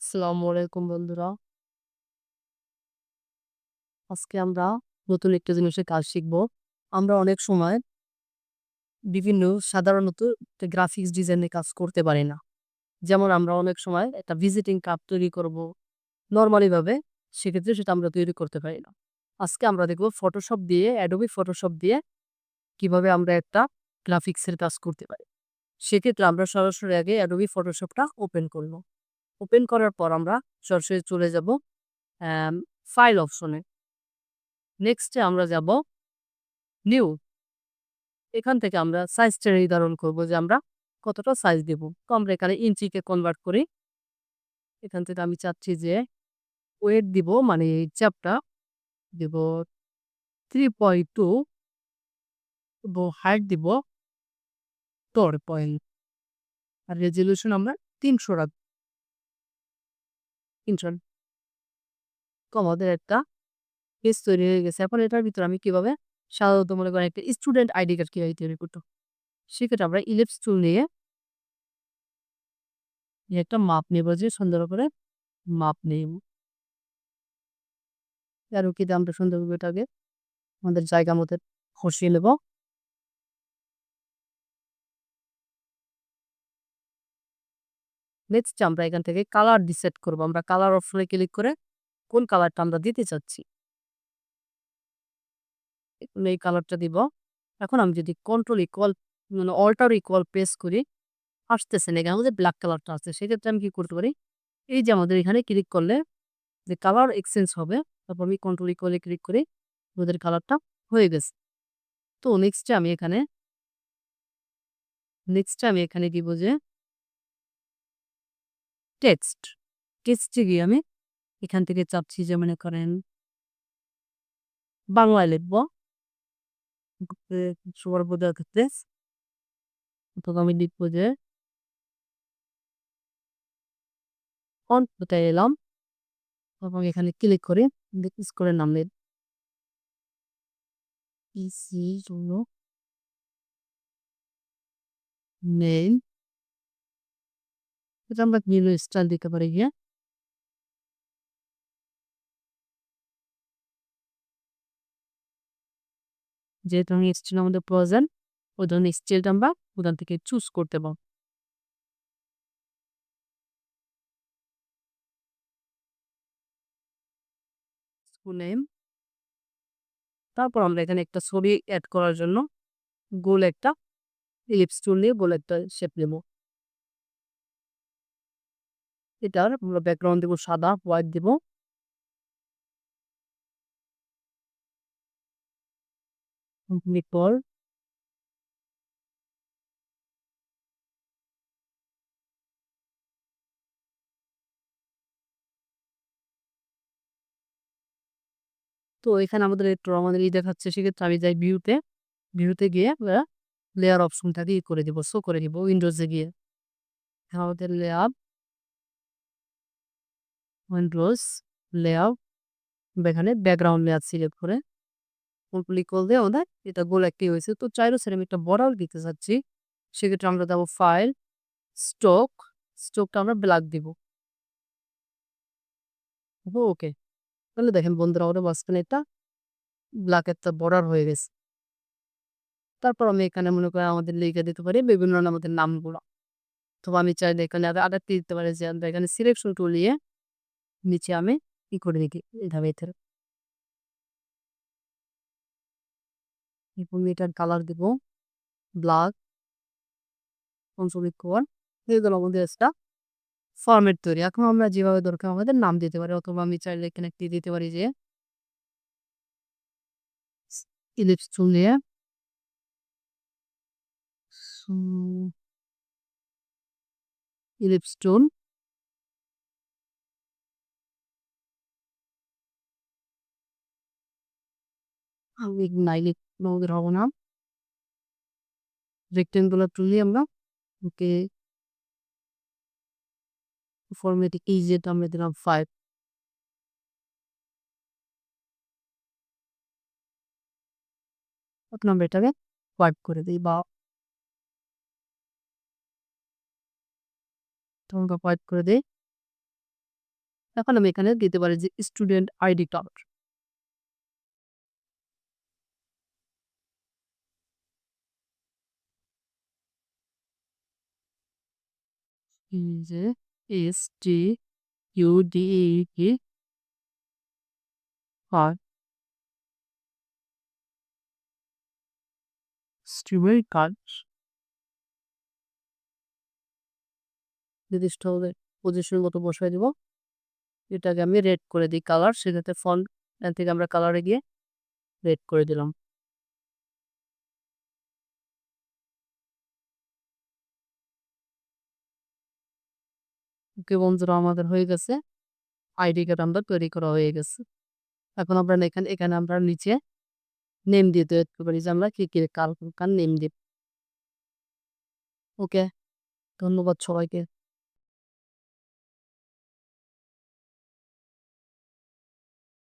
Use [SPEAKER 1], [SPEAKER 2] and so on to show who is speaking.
[SPEAKER 1] আসসালামু আলাইকুম বন্ধুরা। আজকে আমরা নতুন একটা জিনিসের কাজ শিখব। আমরা অনেক সময় বিভিন্ন সাধারণত একটা গ্রাফিক্স ডিজাইনের কাজ করতে পারি না। যেমন আমরা অনেক সময় একটা ভিজিটিং কার্ড তৈরি করব নরমালি ভাবে, সেক্ষেত্রে সেটা আমরা তৈরি করতে পারি না। আজকে আমরা দেখব ফটোশপ দিয়ে, অ্যাডোবি ফটোশপ দিয়ে কিভাবে আমরা একটা গ্রাফিক্সের কাজ করতে পারি। সেক্ষেত্রে আমরা সরাসরি আগে অ্যাডোবি ফটোশপটা ওপেন করব। ওপেন করার পর আমরা সরাসরি চলে যাব অ্যাম ফাইল অপশনে। নেক্সটে আমরা যাব নিউ। এখান থেকে আমরা সাইজটা নির্ধারণ করব যে আমরা কতটা সাইজ দেব। তো আমরা এখানে ইঞ্চিতে কনভার্ট করি। এখান থেকে আমি চাচ্ছি যে ওয়েট দিব, মানে চাপটা দিব 3.2 এবং হাইট দিব 4 পয়েন্ট। আর রেজোলিউশন আমরা 300 রাখবো। 300। তো আমাদের একটা পেজ তৈরি হয়ে গেছে। এখন এটার ভিতরে আমি কিভাবে সাধারণত মনে করেন একটা স্টুডেন্ট আইডি কার্ড কিভাবে তৈরি করব। সেক্ষেত্রে আমরা ইলিপস টুল নিয়ে একটা মাপ নেব, যে সুন্দর করে মাপ নেব। আর ওকে আমরা সুন্দর করে এটাকে আমাদের জায়গা মতো বসিয়ে নেব। নেক্সট আমরা এখান থেকে কালার ডিসাইড করব। আমরা কালার অপশনে ক্লিক করে কোন কালারটা আমরা দিতে চাচ্ছি, এই কালারটা দিব। এখন আমি যদি কন্ট্রোল ইকুয়াল মানে অল্টার ইকুয়াল প্রেস করি, আসতেছে না, এখানে আমাদের ব্ল্যাক কালারটা আছে। সেক্ষেত্রে আমি কি করতে পারি, এই যে আমাদের এখানে ক্লিক করলে যে কালার এক্সচেঞ্জ হবে, তারপর আমি কন্ট্রোল ইকুয়ালে ক্লিক করি, ওদের কালারটা হয়ে গেছে। তো নেক্সটে আমি এখানে দিব যে টেক্সটে গিয়ে আমি এখান থেকে চাচ্ছি যে মনে করেন বাংলায় লিখবো, সবার বোঝার ক্ষেত্রে। অথবা আমি লিখবো যে ফন্টটায় এলাম এবং এখানে ক্লিক করে স্কুলের নাম লিখব ইসি জন্য নেম। এটা আমরা বিভিন্ন স্টাইল দিতে পারি গিয়ে। যেহেতু আমি স্টাইল আমাদের প্রয়োজন, ওই ধরনের স্টাইলটা আমরা ওখান থেকে চুজ করতে পারবো। School name. তারপর আমরা এখানে একটা ছবি অ্যাড করার জন্য গোল একটা ইলিপস টুল নিয়ে গোল একটা শেপ নেব। এটার আমরা ব্যাকগ্রাউন্ড দেবো সাদা, হোয়াইট দিব। কমপ্লিট পর তো এখানে আমাদের একটু আমাদের দেখাচ্ছে। সেক্ষেত্রে আমি যাই ভিউতে গিয়ে আমরা লেয়ার অপশনটাকে করে দিব, শো করে দিব উইন্ডোজে গিয়ে। আমাদের উইন্ডোজ লেয়ার এখানে ব্যাকগ্রাউন্ড লেয়ার সিলেক্ট করে ক্লিক করলে আমাদের এটা গোল একটি হয়েছে। তো চাইরো সাইড আমি একটা বর্ডার দিতে চাচ্ছি, সেক্ষেত্রে আমরা দেবো ফাইল, স্ট্রোক। স্ট্রোকটা আমরা ব্ল্যাক দিব। ওকে, তাহলে দেখেন বন্ধুরা, ওদের মাঝখানে একটা ব্ল্যাক একটা বর্ডার হয়ে গেছে। তারপর আমি এখানে মনে করি আমাদের লিখে দিতে পারি বিভিন্ন আমাদের নামগুলো। তো আমি চাইলে এখানে আরেকটি দিতে পারি যে আমরা এখানে সিলেকশন টুল নিয়ে নিচে আমি করে দিই এইভাবে এটার এবং এটার কালার দিব ব্ল্যাক, কনসোলিক কর। হয়ে গেল আমাদের একটা ফরম্যাট তৈরি। এখন আমরা যেভাবে দরকার আমাদের নাম দিতে পারি, অথবা আমি চাইলে এখানে একটি দিতে পারি যে ইলিপস টুল নিয়ে ইলিপস টুল আমি নাইলে আমাদের হবে না, রেক্টেঙ্গুলার টুল নিয়ে আমরা ওকে ফরম্যাট এই যেটা আমরা দিলাম 5। এখন আমরা এটাকে হোয়াইট করে দিই বা হোয়াইট করে দিই। এখন আমি এখানে দিতে পারি যে স্টুডেন্ট আইডি কার্ড। এই যে STUDENT কার্ড, স্টুডেন্ট কার্ড নির্দিষ্ট পজিশন মতো বসাই দিব। এটাকে আমি রেড করে দিই কালার, সেটাতে ফন্ট থেকে আমরা কালারে গিয়ে রেড করে দিলাম। ওকে বন্ধুরা, আমাদের হয়ে গেছে আইডি কার্ড আমরা তৈরি করা হয়ে গেছে। এখন আমরা এখানে আমরা নিচে নেম দিয়ে দিতে পারি যে আমরা কি কি কার নেম দিব। ওকে, ধন্যবাদ সবাইকে।